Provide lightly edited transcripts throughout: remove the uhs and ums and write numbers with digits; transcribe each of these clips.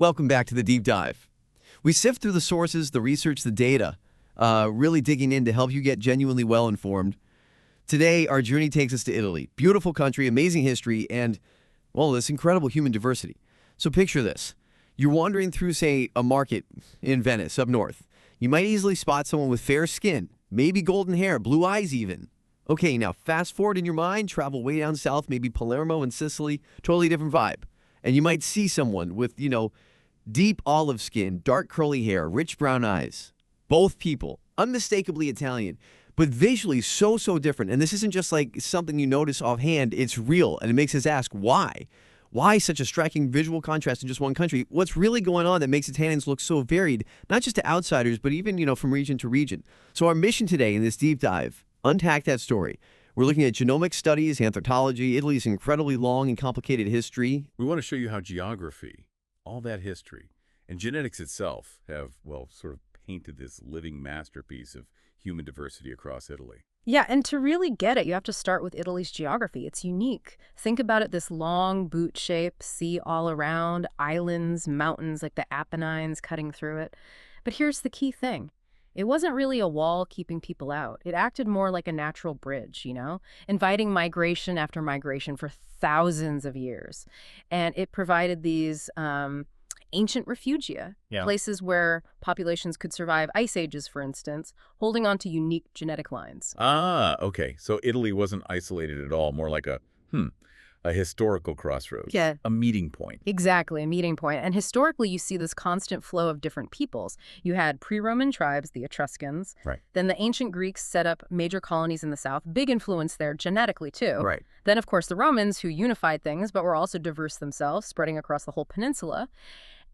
Welcome back to the Deep Dive. We sift through the sources, the research, the data, really digging in to help you get genuinely well-informed. Today, our journey takes us to Italy. Beautiful country, amazing history, and, well, this incredible human diversity. So picture this. You're wandering through, say, a market in Venice, up north. You might easily spot someone with fair skin, maybe golden hair, blue eyes even. Okay, now fast forward in your mind, travel way down south, maybe Palermo and Sicily, totally different vibe. And you might see someone with, deep olive skin, dark curly hair, rich brown eyes. Both people, unmistakably Italian, but visually so different. And this isn't just like something you notice offhand, it's real. And it makes us ask, why? Why such a striking visual contrast in just one country? What's really going on that makes Italians look so varied, not just to outsiders, but even, from region to region? So our mission today in this deep dive, unpack that story. We're looking at genomic studies, anthropology, Italy's incredibly long and complicated history. We want to show you how geography, all that history, and genetics itself have, sort of painted this living masterpiece of human diversity across Italy. Yeah, and to really get it, you have to start with Italy's geography. It's unique. Think about it, this long boot shape, sea all around, islands, mountains like the Apennines cutting through it. But here's the key thing. It wasn't really a wall keeping people out. It acted more like a natural bridge, inviting migration after migration for thousands of years. And it provided these ancient refugia, places where populations could survive ice ages, for instance, holding on to unique genetic lines. Ah, okay. So Italy wasn't isolated at all, more like a historical crossroads. Yeah. A meeting point. Exactly, a meeting point. And historically, you see this constant flow of different peoples. You had pre-Roman tribes, the Etruscans. Right. Then the ancient Greeks set up major colonies in the south, big influence there genetically, too. Right. Then, of course, the Romans, who unified things, but were also diverse themselves, spreading across the whole peninsula.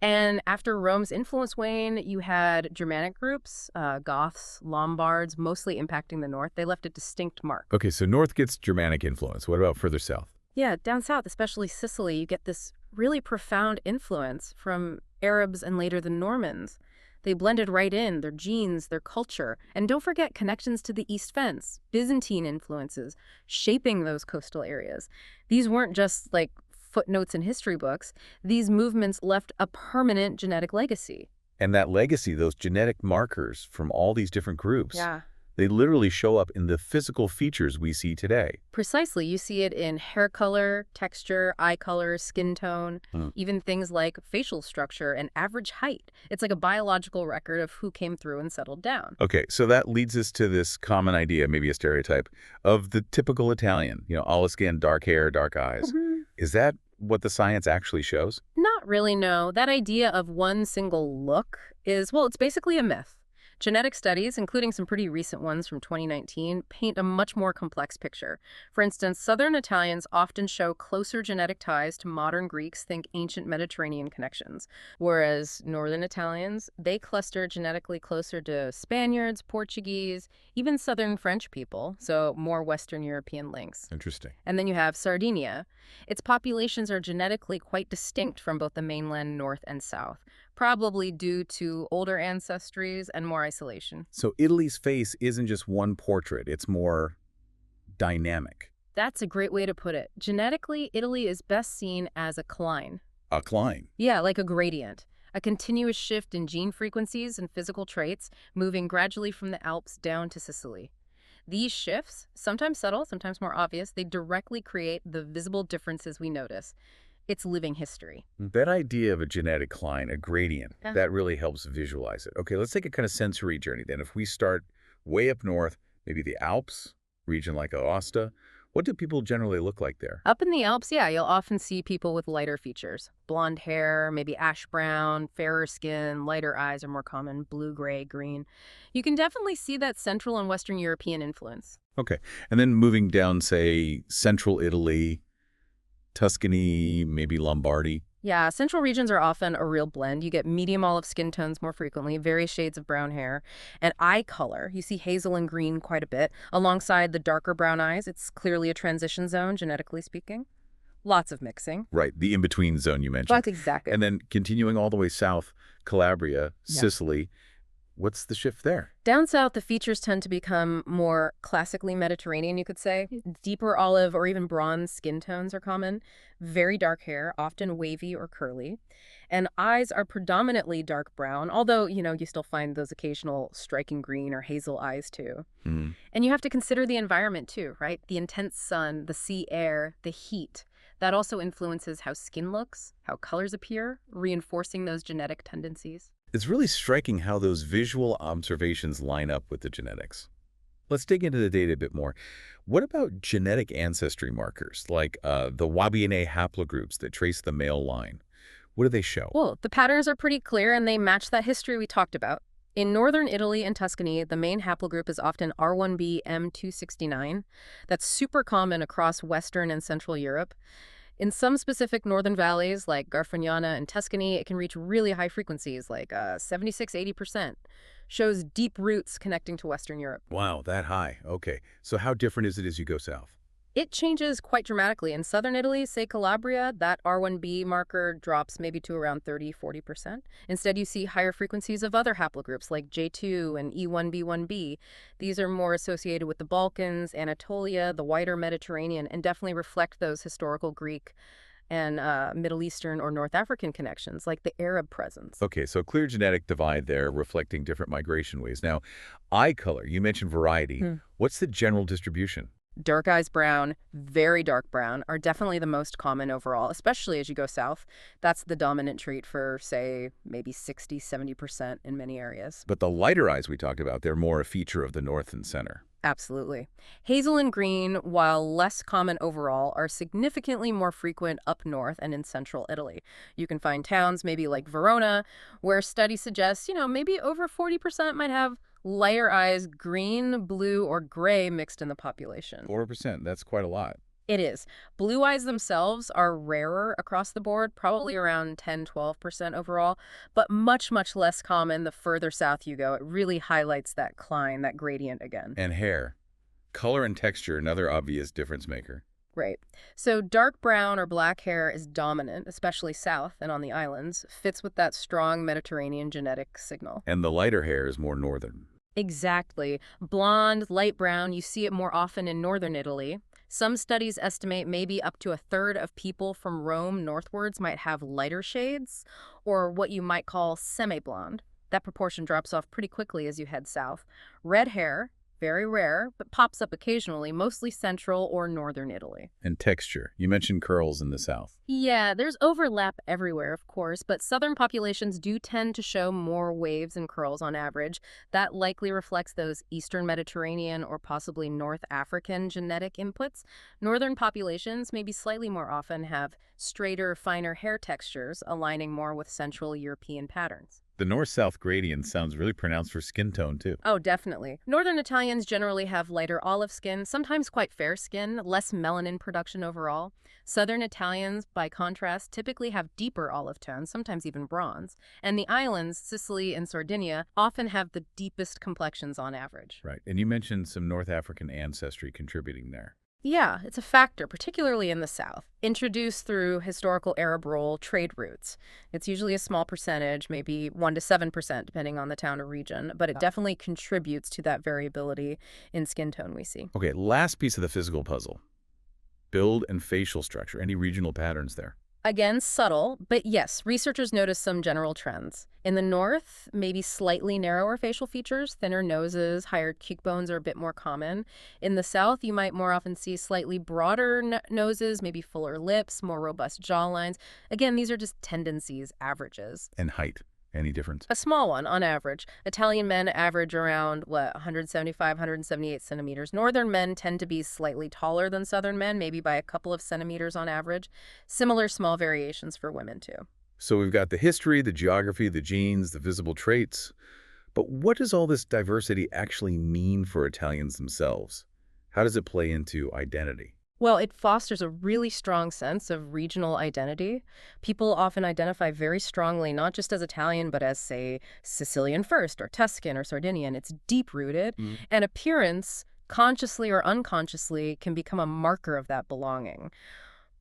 And after Rome's influence waned, you had Germanic groups, Goths, Lombards, mostly impacting the north. They left a distinct mark. Okay, so north gets Germanic influence. What about further south? Yeah, down south, especially Sicily, you get this really profound influence from Arabs and later the Normans. They blended right in, their genes, their culture. And don't forget connections to the East Fence, Byzantine influences, shaping those coastal areas. These weren't just like footnotes in history books. These movements left a permanent genetic legacy. And that legacy, those genetic markers from all these different groups, Yeah. they literally show up in the physical features we see today. Precisely. You see it in hair color, texture, eye color, skin tone, even things like facial structure and average height. It's like a biological record of who came through and settled down. Okay, so that leads us to this common idea, maybe a stereotype, of the typical Italian, olive skin, dark hair, dark eyes. Is that what the science actually shows? Not really, no. That idea of one single look is, it's basically a myth. Genetic studies, including some pretty recent ones from 2019, paint a much more complex picture. For instance, Southern Italians often show closer genetic ties to modern Greeks, think ancient Mediterranean connections, whereas Northern Italians, they cluster genetically closer to Spaniards, Portuguese, even Southern French people, so more Western European links. Interesting. And then you have Sardinia. Its populations are genetically quite distinct from both the mainland north and south, probably due to older ancestries and more isolation. So Italy's face isn't just one portrait, it's more dynamic. That's a great way to put it. Genetically, Italy is best seen as a cline. A cline. Yeah, like a gradient. A continuous shift in gene frequencies and physical traits, moving gradually from the Alps down to Sicily. These shifts, sometimes subtle, sometimes more obvious, they directly create the visible differences we notice. It's living history. That idea of a genetic cline, a gradient, that really helps visualize it. Okay, let's take a kind of sensory journey then. If we start way up north, maybe the Alps, region like Aosta, what do people generally look like there? Up in the Alps, you'll often see people with lighter features. Blonde hair, maybe ash brown, fairer skin, lighter eyes are more common, blue, gray, green. You can definitely see that Central and Western European influence. Okay, and then moving down, say, central Italy, Tuscany, maybe Lombardy. Yeah, central regions are often a real blend. You get medium olive skin tones more frequently, various shades of brown hair. And eye color, you see hazel and green quite a bit. Alongside the darker brown eyes, it's clearly a transition zone, genetically speaking. Lots of mixing. Right, the in-between zone you mentioned. That's exactly. And then continuing all the way south, Calabria, Sicily, What's the shift there? Down south, the features tend to become more classically Mediterranean, you could say. Deeper olive or even bronze skin tones are common. Very dark hair, often wavy or curly. And eyes are predominantly dark brown, although, you still find those occasional striking green or hazel eyes too. Hmm. And you have to consider the environment too, right? The intense sun, the sea air, the heat. That also influences how skin looks, how colors appear, reinforcing those genetic tendencies. It's really striking how those visual observations line up with the genetics. Let's dig into the data a bit more. What about genetic ancestry markers, like the YBNA haplogroups that trace the male line? What do they show? Well, the patterns are pretty clear and they match that history we talked about. In northern Italy and Tuscany, the main haplogroup is often R1b M269. That's super common across Western and Central Europe. In some specific northern valleys, like Garfagnana and Tuscany, it can reach really high frequencies, like 76–80%. Shows deep roots connecting to Western Europe. Wow, that high. Okay. So how different is it as you go south? It changes quite dramatically. In southern Italy, say Calabria, that R1b marker drops maybe to around 30–40%. Instead, you see higher frequencies of other haplogroups like J2 and E1b1b. These are more associated with the Balkans, Anatolia, the wider Mediterranean, and definitely reflect those historical Greek and Middle Eastern or North African connections, like the Arab presence. Okay, so clear genetic divide there, reflecting different migration ways. Now, eye color, you mentioned variety. What's the general distribution? Dark eyes brown, very dark brown, are definitely the most common overall, especially as you go south. That's the dominant trait for, say, maybe 60–70% in many areas. But the lighter eyes we talked about, they're more a feature of the north and center. Absolutely. Hazel and green, while less common overall, are significantly more frequent up north and in central Italy. You can find towns maybe like Verona, where studies suggest, maybe over 40% might have lighter eyes, green, blue, or gray mixed in the population. 4%, that's quite a lot. It is. Blue eyes themselves are rarer across the board, probably around 10–12% overall, but much, much less common the further south you go. It really highlights that climb, that gradient again. And hair. Color and texture, another obvious difference maker. Right. So dark brown or black hair is dominant, especially south and on the islands, fits with that strong Mediterranean genetic signal. And the lighter hair is more northern. Exactly. Blonde, light brown, you see it more often in northern Italy. Some studies estimate maybe up to a third of people from Rome northwards might have lighter shades, or what you might call semi-blonde. That proportion drops off pretty quickly as you head south. Red hair, very rare, but pops up occasionally, mostly central or northern Italy. And texture. You mentioned curls in the south. Yeah, there's overlap everywhere, of course, but southern populations do tend to show more waves and curls on average. That likely reflects those Eastern Mediterranean or possibly North African genetic inputs. Northern populations maybe slightly more often have straighter, finer hair textures, aligning more with Central European patterns. The north-south gradient sounds really pronounced for skin tone, too. Oh, definitely. Northern Italians generally have lighter olive skin, sometimes quite fair skin, less melanin production overall. Southern Italians, by contrast, typically have deeper olive tones, sometimes even bronze. And the islands, Sicily and Sardinia, often have the deepest complexions on average. Right. And you mentioned some North African ancestry contributing there. Yeah, it's a factor, particularly in the South, introduced through historical Arab role trade routes. It's usually a small percentage, maybe 1–7%, depending on the town or region, but it definitely contributes to that variability in skin tone we see. Okay, last piece of the physical puzzle. Build and facial structure. Any regional patterns there? Again, subtle, but yes, researchers notice some general trends. In the north, maybe slightly narrower facial features, thinner noses, higher cheekbones are a bit more common. In the south, you might more often see slightly broader noses, maybe fuller lips, more robust jawlines. Again, these are just tendencies, averages. And height. Any difference? A small one, on average. Italian men average around, 175, 178 centimeters. Northern men tend to be slightly taller than southern men, maybe by a couple of centimeters on average. Similar small variations for women, too. So we've got the history, the geography, the genes, the visible traits. But what does all this diversity actually mean for Italians themselves? How does it play into identity? Well, it fosters a really strong sense of regional identity. People often identify very strongly, not just as Italian, but as, say, Sicilian first, or Tuscan, or Sardinian. It's deep-rooted, and appearance, consciously or unconsciously, can become a marker of that belonging.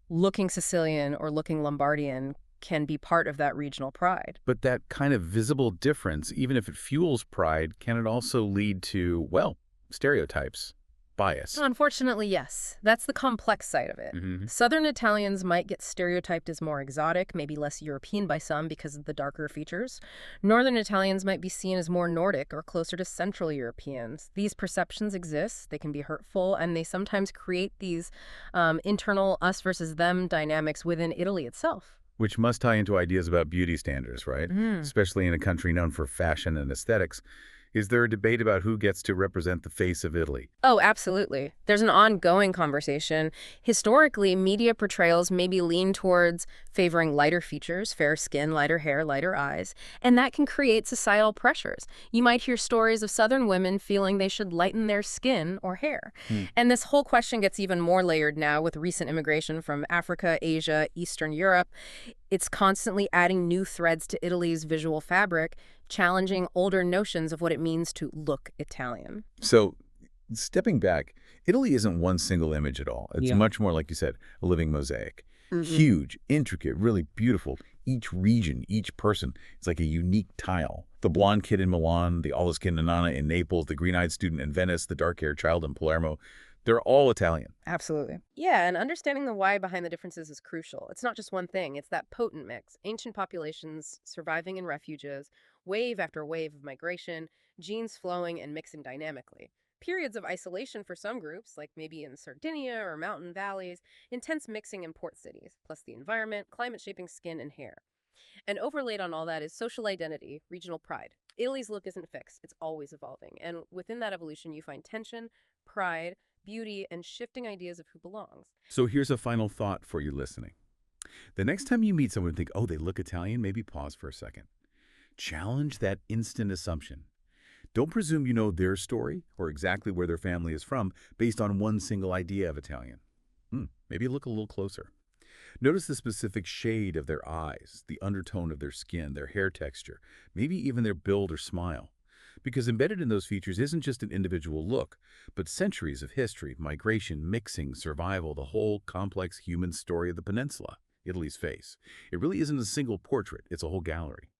Looking Sicilian or looking Lombardian can be part of that regional pride. But that kind of visible difference, even if it fuels pride, can it also lead to, well, stereotypes, bias? Unfortunately, yes. That's the complex side of it. Southern Italians might get stereotyped as more exotic, maybe less European by some because of the darker features. Northern Italians might be seen as more Nordic or closer to Central Europeans. These perceptions exist, they can be hurtful, and they sometimes create these internal us versus them dynamics within Italy itself. Which must tie into ideas about beauty standards, right? Especially in a country known for fashion and aesthetics. Is there a debate about who gets to represent the face of Italy? Oh, absolutely. There's an ongoing conversation. Historically, media portrayals maybe lean towards favoring lighter features, fair skin, lighter hair, lighter eyes, and that can create societal pressures. You might hear stories of Southern women feeling they should lighten their skin or hair. And this whole question gets even more layered now with recent immigration from Africa, Asia, Eastern Europe. It's constantly adding new threads to Italy's visual fabric, challenging older notions of what it means to look Italian. So, stepping back, Italy isn't one single image at all. It's much more, like you said, a living mosaic. Huge, intricate, really beautiful. Each region, each person, it's like a unique tile. The blonde kid in Milan, the olive-skinned nonna in Naples, the green-eyed student in Venice, the dark-haired child in Palermo. They're all Italian. Absolutely. Yeah, and understanding the why behind the differences is crucial. It's not just one thing, it's that potent mix. Ancient populations surviving in refuges, wave after wave of migration, genes flowing and mixing dynamically. Periods of isolation for some groups, like maybe in Sardinia or mountain valleys, intense mixing in port cities, plus the environment, climate shaping skin and hair. And overlaid on all that is social identity, regional pride. Italy's look isn't fixed, it's always evolving. And within that evolution, you find tension, pride, beauty, and shifting ideas of who belongs. So here's a final thought for you listening. The next time you meet someone and think, oh, they look Italian, maybe pause for a second. Challenge that instant assumption. Don't presume you know their story or exactly where their family is from based on one single idea of Italian. Maybe look a little closer. Notice the specific shade of their eyes, the undertone of their skin, their hair texture, maybe even their build or smile. Because embedded in those features isn't just an individual look, but centuries of history, migration, mixing, survival, the whole complex human story of the peninsula, Italy's face. It really isn't a single portrait, it's a whole gallery.